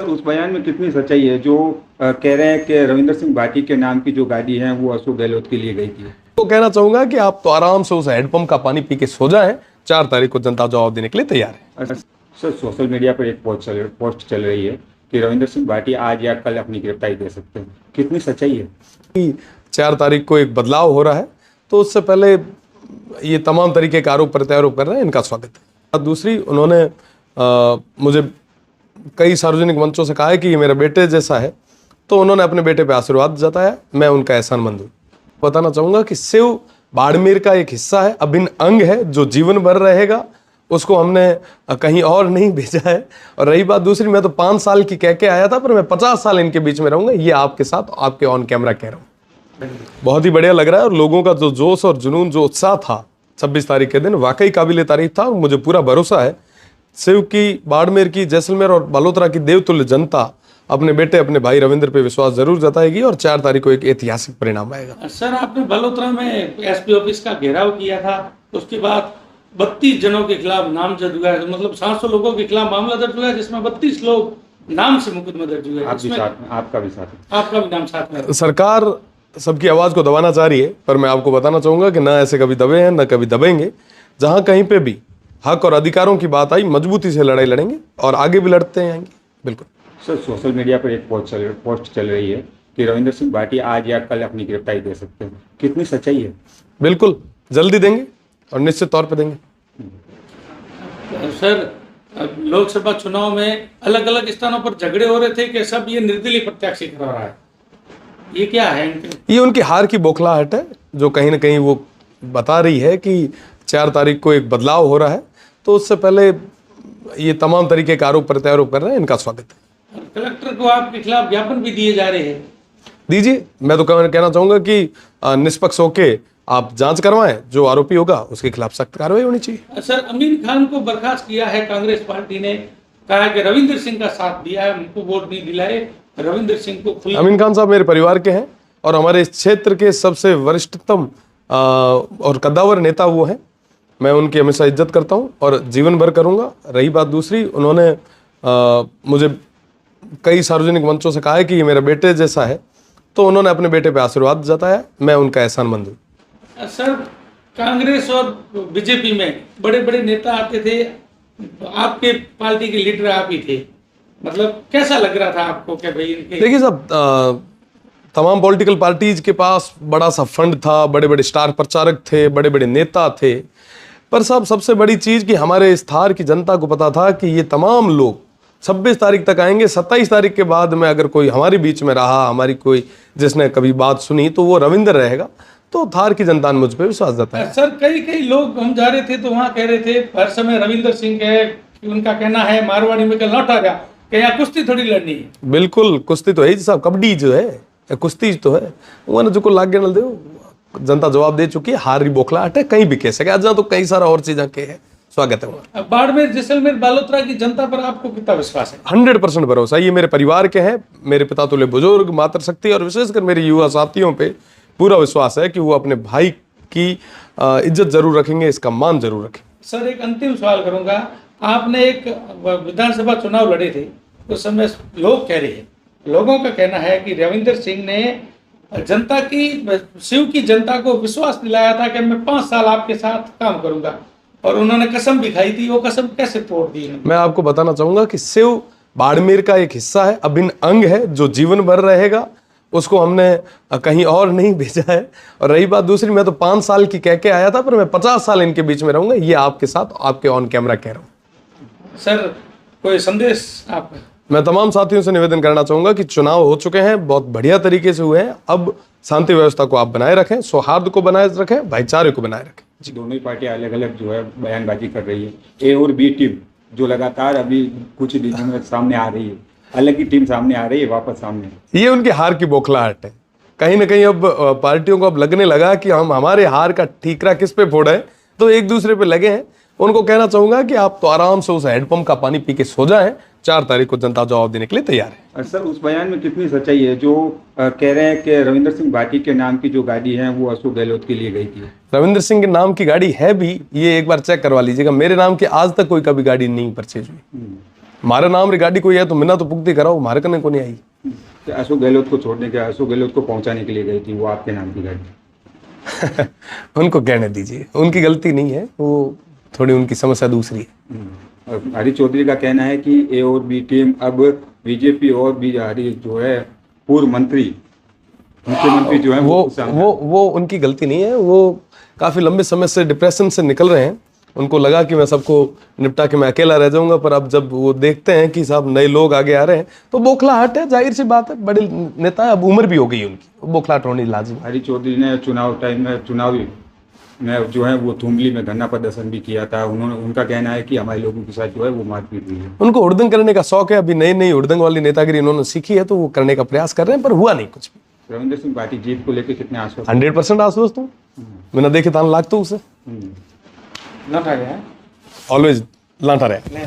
उस बयान में कितनी सच्चाई है जो कह रहे हैं कि रविंद्र सिंह भाटी के नाम की जो गाड़ी है वो अशोक गहलोत के लिए गई थी। तो कहना चाहूंगा कि आप तो आराम से उस हैंडपंप का पानी पी के सो जाएं। 4 तारीख को जनता जवाब देने के लिए तैयार है। सर, सोशल मीडिया पर एक पोस्ट चल रही है कि रविंद्र सिंह भाटी आज या कल अपनी गिरफ्तारी दे सकते हैं, कितनी सच्चाई है? 4 तारीख को एक बदलाव हो रहा है, तो उससे पहले ये तमाम तरीके के आरोप प्रत्यारोप कर रहे हैं, इनका स्वागत है। दूसरी, उन्होंने मुझे कई सार्वजनिक मंचों से कहा है कि ये मेरे बेटे जैसा है, तो उन्होंने अपने बेटे पे आशीर्वाद जताया, मैं उनका एहसानमंद हूँ। बताना चाहूँगा कि शिव बाड़मेर का एक हिस्सा है, अभिन्न अंग है जो जीवन भर रहेगा, उसको हमने कहीं और नहीं भेजा है। और रही बात दूसरी, मैं तो 5 साल की कह के आया था, पर मैं 50 साल इनके बीच में रहूँगा, ये आपके साथ आपके ऑन कैमरा कह रहा हूँ। बहुत ही बढ़िया लग रहा है, और लोगों का जो जोश और जुनून, जो उत्साह था 26 तारीख के दिन, वाकई काबिल तारीफ था। मुझे पूरा भरोसा है शिव की, बाड़मेर की, जैसलमेर और बालोतरा की देवतुल्य जनता अपने बेटे, अपने भाई रविंद्र पे विश्वास जरूर जताएगी, और 4 तारीख को एक ऐतिहासिक परिणाम आएगा। सर, आपने बालोतरा में एसपी ऑफिस का घेराव किया था, उसके बाद 32 जनों के खिलाफ नामजद हुआ है, मतलब 700 लोगों के खिलाफ मामला दर्ज हुआ है, जिसमें 32 लोग नाम से मुकदमा दर्ज हुआ है। आपका भी नाम साथ में। सरकार सबकी आवाज को दबाना चाह रही है, पर मैं आपको बताना चाहूंगा कि ना ऐसे कभी दबे हैं, ना कभी दबेंगे। जहां कहीं पे भी हक और अधिकारों की बात आई, मजबूती से लड़ाई लड़ेंगे, और आगे भी लड़ते आएंगे। बिल्कुल। सर, सोशल मीडिया पर एक पोस्ट चल रही है कि रविंद्र सिंह भाटी आज या कल अपनी गिरफ्तारी दे सकते हैं, कितनी सच्चाई है? बिल्कुल, जल्दी देंगे और निश्चित तौर पे देंगे। सर, लोकसभा चुनाव में अलग अलग स्थानों पर झगड़े हो रहे थे कि सब ये निर्दलीय प्रत्याशी करा रहा है, ये क्या है? ये उनकी हार की बौखलाहट है, जो कहीं ना कहीं वो बता रही है कि 4 तारीख को एक बदलाव हो रहा है, तो उससे पहले ये तमाम तरीके के आरोप प्रत्यारोप कर रहे हैं, इनका स्वागत है। कलेक्टर को आपके खिलाफ ज्ञापन भी दिए जा रहे हैं। दीजिए, मैं तो कहना चाहूंगा कि निष्पक्ष होके आप जांच करवाएं, जो आरोपी होगा उसके खिलाफ सख्त कार्रवाई होनी चाहिए। सर, अमीन खान को बर्खास्त किया है कांग्रेस पार्टी ने, कहा कि रविंद्र सिंह का साथ दिया है, उनको वोट नहीं दिलाए, रविंद्र सिंह को। अमीन खान साहब मेरे परिवार के हैं, और हमारे इस क्षेत्र के सबसे वरिष्ठतम और कद्दावर नेता वो हैं। मैं उनकी हमेशा इज्जत करता हूं और जीवन भर करूंगा। रही बात दूसरी, उन्होंने मुझे कई सार्वजनिक मंचों से कहा है कि ये मेरे बेटे जैसा है, तो उन्होंने अपने बेटे पे आशीर्वाद जताया, मैं उनका एहसानमंद हूँ। सर, कांग्रेस और बीजेपी में बड़े बड़े नेता आते थे, आपके पार्टी के लीडर आप ही थे, मतलब कैसा लग रहा था आपको? क्या भाई इनके देखिए साहब, तमाम पॉलिटिकल पार्टीज के पास बड़ा सा फंड था, बड़े बड़े स्टार प्रचारक थे, बड़े बड़े नेता थे, पर साहब सबसे बड़ी चीज कि हमारे इस थार की जनता को पता था कि ये तमाम लोग 26 तारीख तक आएंगे। 27 तारीख के बाद में अगर कोई हमारे बीच में रहा, हमारी कोई जिसने कभी बात सुनी, तो वो रविंद्र रहेगा। तो थार की जनता ने मुझ पर विश्वास जताया। सर, कई लोग, हम जा रहे थे तो वहाँ कह रहे थे हर समय रविंद्र सिंह है, उनका कहना है मारवाड़ी में कल लौट आ गया, कि यहाँ कुश्ती थोड़ी लड़नी है। बिल्कुल, कुश्ती तो है ही साहब, कबड्डी जो है, कुश्ती तो है, वो जो को लाग न दे, जनता जवाब दे चुकी है। हारी बौखलाहट है, कहीं भी कह सके, आज तो कई सारा और चीजें के है। स्वागत है। बाड़मेर, जैसलमेर, बालोतरा की जनता पर आपको कितना विश्वास है? 100% भरोसा। ये मेरे परिवार के हैं, मेरे पिता तुल्य बुजुर्ग, मातृशक्ति, और विशेषकर मेरे युवा साथियों पे पूरा विश्वास है कि वो अपने भाई की इज्जत जरूर रखेंगे, इसका मान जरूर रखेंगे। सर, एक अंतिम सवाल करूंगा, आपने एक विधानसभा चुनाव लड़े थे, उस समय लोग कह रहे हैं, लोगों का कहना है कि रविंद्र सिंह ने जनता की, शिव की जनता को विश्वास दिलाया था कि मैं 5 साल आपके साथ काम करूंगा, और उन्होंने कसम भी खाई थी, वो कसम कैसे तोड़ दी? मैं आपको बताना चाहूंगा कि शिव बाड़मेर का एक हिस्सा है, अभिन्न अंग है जो जीवन भर रहेगा, उसको हमने कहीं और नहीं भेजा है। और रही बात दूसरी, मैं तो 5 साल की कह के आया था, पर मैं 50 साल इनके बीच में रहूंगा, ये आपके साथ आपके ऑन कैमरा कह रहा हूँ। सर, कोई संदेश आप? मैं तमाम साथियों से निवेदन करना चाहूंगा कि चुनाव हो चुके हैं, बहुत बढ़िया तरीके से हुए हैं, अब शांति व्यवस्था को आप बनाए रखें, सौहार्द को बनाए रखें, भाईचारे को बनाए रखें। जी, दोनों ही पार्टियां अलग अलग जो है बयानबाजी कर रही है। ए और बी टीम जो लगातार अभी कुछ दिनों में सामने आ रही है, अलग ही टीम सामने आ रही है, वापस सामने। ये उनकी हार की बौखलाहट है। कहीं ना कहीं अब पार्टियों को अब लगने लगा कि हम हमारे हार का ठीकरा किस पे फोड़े, तो एक दूसरे पे लगे हैं। उनको कहना चाहूंगा कि आप तो आराम से उस हैंडपंप का पानी पी के सो जाएं। 4 तारीख को जनता जवाब देने के लिए तैयार है। सर, उस बयान में कितनी सच्चाई है जो कह रहे हैं कि रविंद्र सिंह भाटी के नाम की जो गाड़ी है वो अशोक गहलोत के लिए गई थी? रविंद्र सिंह के नाम की गाड़ी है भी, ये एक बार चेक करवा लीजिएगा। मेरे नाम की आज तक कोई कभी गाड़ी नहीं परचेज हुई। हमारे नाम री गाड़ी कोई है तो मिना तो पुगती कराओ, हमारे कने को नहीं आई। कि अशोक गहलोत को छोड़ने के, अशोक गहलोत को पहुंचाने के लिए गई थी वो आपके नाम की गाड़ी। उनको कहने दीजिए, उनकी गलती नहीं है, वो थोड़ी उनकी समस्या दूसरी है। और हरीश चौधरी का कहना है कि ए और बी टीम अब बीजेपी और हरीश जो है पूर्व मंत्री मुख्यमंत्री जो है वो उनकी गलती नहीं है। वो काफी लंबे समय से डिप्रेशन से निकल रहे हैं। उनको लगा कि मैं सबको निपटा के मैं अकेला रह जाऊंगा, पर अब जब वो देखते हैं कि साहब नए लोग आगे आ रहे हैं तो बौखलाहट है, जाहिर सी बात है, बड़े नेता है, अब उम्र भी हो गई है उनकी, बौखलाहट होनी लाजिम। हरीश चौधरी ने चुनाव टाइम में चुनावी में जो है वो थुमली में धरना प्रदर्शन भी किया था। उन्होंने, उनका कहना है कि हमारे लोगों के साथ जो है वो मारपीट हुई है। उनको हुड़दंग करने का शौक है, अभी नई नई हुड़दंग वाली नेतागिरी उन्होंने सीखी है तो वो करने का प्रयास कर रहे हैं, पर हुआ नहीं कुछ भी। रविंदर सिंह पार्टी जीत को लेकर कितने आश्वस्त? 100% आश्वस्त हूँ। मैंने देखे तान लागतो उसे लौटा गया ऑलवेज लाता रहे।